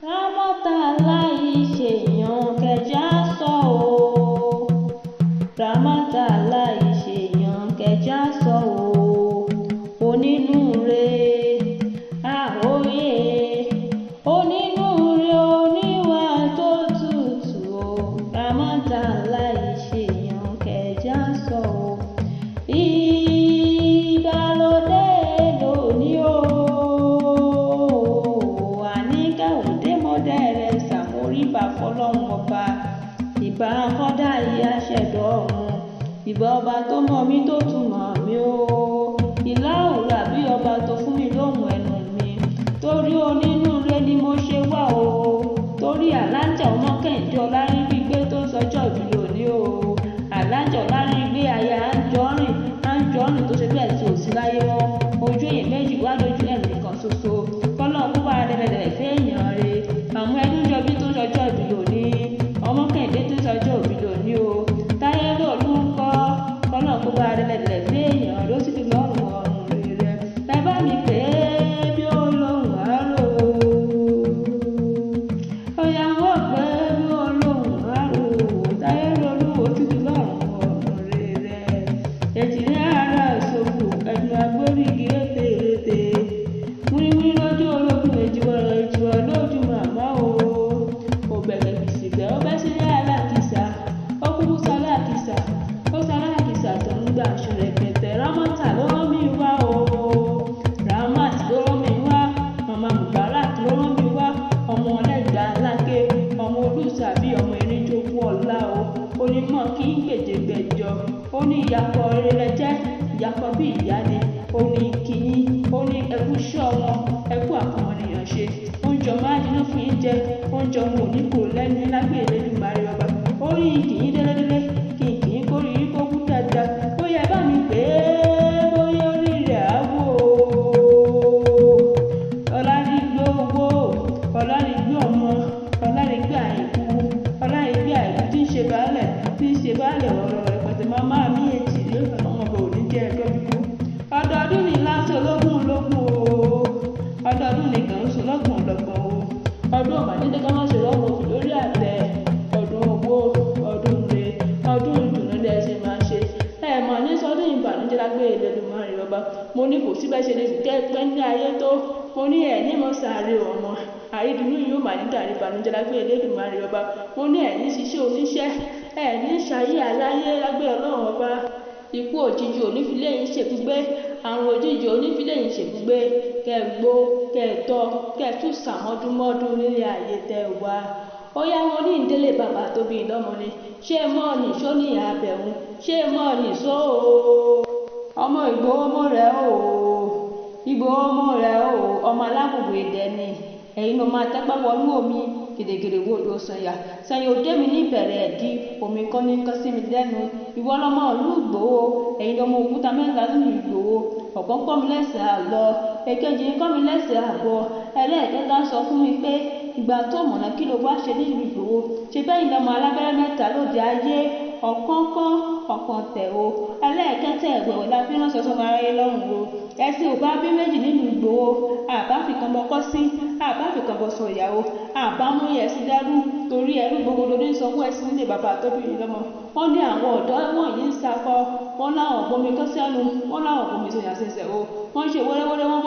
Rámọ́tàláì ṣèyàn kẹjà sọ o. Rámọ́tàláì ṣèyàn kẹjà sọ o. Onínúure àhóyè, onínúure oníwà tó tutù o. Rámọ́tàláì ṣèyàn kẹjà sọ o. Ìgbàlódé lónìí o. Ìbà fọlọ́run ọba, ìbà akọ́dá ayé aṣẹ̀dọ̀ ọ̀run, ìbà ọba tó mọ̀ mí tó tún mọ̀ mí o. Ìlà òwúrà bí ọba tó fún mi lóhùn ẹnu mi, torí onínúure ni mo ṣe wá o. Torí Alájà ọmọ Kẹ́hìndé Ọlárígbé tó sọjọ́ ìbí lónìí o. Alájà Ọlárígbé aya Anjọ́rìn tó ṣe bẹ́ẹ̀ tí ò sí láyé mọ́. Ojú èèyàn méjì wá lójú ẹnìkan ṣoṣo. Kọ́lọ́run kó bá dẹ́dẹ́dẹ́ fẹ́ èèyàn rẹ̀. Àwọn Ẹdúnjọbí tó sọjọ́ ìbí lónìí, ọmọ Kẹ́hìndé tó sọjọ́ ìbí lónìí o. Táyé lòlú ń kọ́, kọ́lọ́run kó bá dẹ́dẹ́dẹ́ fẹ́ èèyàn ló sì ti lọ́rùn ọ̀run rere. Ẹ bá mi pè é bí ó lóhùn àárò. Ọ̀yà wọ́n pè é bí ó lóhùn àárò. Táyé lòlú ó sì ti lọ́rùn ọ̀run rere. Èjìní ara ìṣòfò, ẹ̀dùn agbórígi rétérété. Wíwí lójú ológun èjìwọ̀rọ̀ lójú màmá o. Òbẹ̀rẹ̀ bìsìgbẹ́ ó bẹ́ sílé alákìsà, ó kúkú sálákìsà, ó sálákìsà tó ń gbà aṣọ rẹ̀pẹ̀tẹ̀. Rámọ́tà ló rán mi wá o. Rámát ló rán mi wá, màmá Mubarak ló rán mi wá. Ọmọ ọlẹ́gbàá aláké, ọmọ olùsàbí, ọmọ erinjókù ọ̀la o. Onímọ̀ kí ń gbèjègbèjọ, ó ní ìyàpọ̀ rere jẹ́, ìyàpọ̀ bí ìyá ni. Ó ní kìíní, ó ní ẹkú ṣọ́ wọn, ẹkú àkọmọnìyàn ṣe. Oúnjẹ máa dínú fún yín jẹ, oúnjẹ ọmọ òní kò lẹ́nu lágbè Elédùmarè ọba. Ó rí kìí délédélé, kìí kórí yín kó kú dáadáa. Ó yẹ bá mi pè é bóyá orí rẹ̀ á wò ó. Ọlárígbé owó, Ọlárígbé ọmọ, Ọlárígbé àìkú, Ọlárígbé àìkú tí ń ṣe baálẹ̀ ọ̀rọ̀ rẹpẹtẹ. Màmá mi ètì rí ọmọ bò ní jẹ́ ẹjọ́ bíbú. Ọdọọdún ni láti ológun o. Ọdọọdún ni kàn ń sọ lọ́gbọ̀n o. Ọdún ọ̀bàdédé ká má ṣe lọ́wọ́ òfin lórí àtẹ. Ọdún owó, ọdún re, ọdún ìdùnnú lẹ ṣe máa ṣe. Ẹ mọ̀ ní sọdún ìbànújẹ́ lágbé Elédùmarè ọba. Mo ní kò síbẹ̀ ṣe lè kẹ́ ní ayé tó. Mo ní ẹ̀ ní mo sáré ọmọ. Àrídùnnú yóò mà ní dàrí ìbànújẹ́ lágbé Elédùmarè ọba. Mo ní ẹ̀ ní ṣiṣẹ́ oníṣẹ́, ẹ̀ ní ṣayé aláyé lágbé Ọlọ́run ọba. Ikú òjijì onífilé yín ṣèbùgbé, àrùn òjijì onífilé yín ṣèbùgbé. Kẹ́gbó, kẹ́tọ́, kẹ́tún sàmọ́dúnmọ́dún nílé ayé tẹ́ wá. Ó yá wọn ní ìdílé bàbá tó bí lọ́mọ ni. Ṣé mọ́ ní só ní abẹ̀hún? Ṣé mọ́ ní só o? Ọmọ Ìgbòho mọ́ rẹ̀ o. Ìgbòho mọ́ rẹ̀ o. Ọmọ alábùbù ìdẹ ni. Ẹ̀yin ló máa tẹ́pá wọnú omi gèdègèdè wodò sànyà. Sànyà òde mi ní ìbẹ̀rẹ̀ ẹ̀dí, omi kan ní kán sí mi lẹ́nu. Ìwọ lọmọ ìlú Ìgbòho, ẹ̀yin lọmọ òkúta mẹ́ta nínú Ìgbòho. Ọ̀kan kọ́ mi lẹ́sẹ̀ àlọ, èkejì kọ́ mi lẹ́sẹ̀ àbọ̀. Ẹlẹ́ẹ̀kẹta sọ fún mi pé ìgbà tó mọ̀nà kí ló wá ṣe nílùú Ìgbòho. Ṣé bẹ́ẹ̀ ni ọmọ alábẹ́rẹ́ mẹ́ta lóde ayé, ọ̀kan kán, ọ̀kan tẹ̀ o. Ẹlẹ́ẹ̀kẹtẹ̀ ẹ̀gbẹ̀wẹ̀ la fi ránṣẹ́ sọmọ aráyé lọ́rùn o. Ẹ̀sìn ò bá bí méjì nínú Ìgbòho, àbá fi kan bọ́kọ́ sí, àbá fi kan bọ́ sọ ìyàwó, àbá mú yẹ sí dẹ́rù. Torí ẹrú gbogbo ló ní sanwó ẹ̀sìn nílé bàbá tó bí lọ́mọ. Wọ́n ní àwọn ọ̀dọ́ wọ̀nyí ń sakọ, wọ́n láwọn gbomi kọ́ sẹ́nu, wọ́n láwọn gbomi sọ̀yà ṣẹ̀ṣẹ̀ o. Wọ́n ṣe wẹ́rẹ́wẹ́rẹ́ wọn.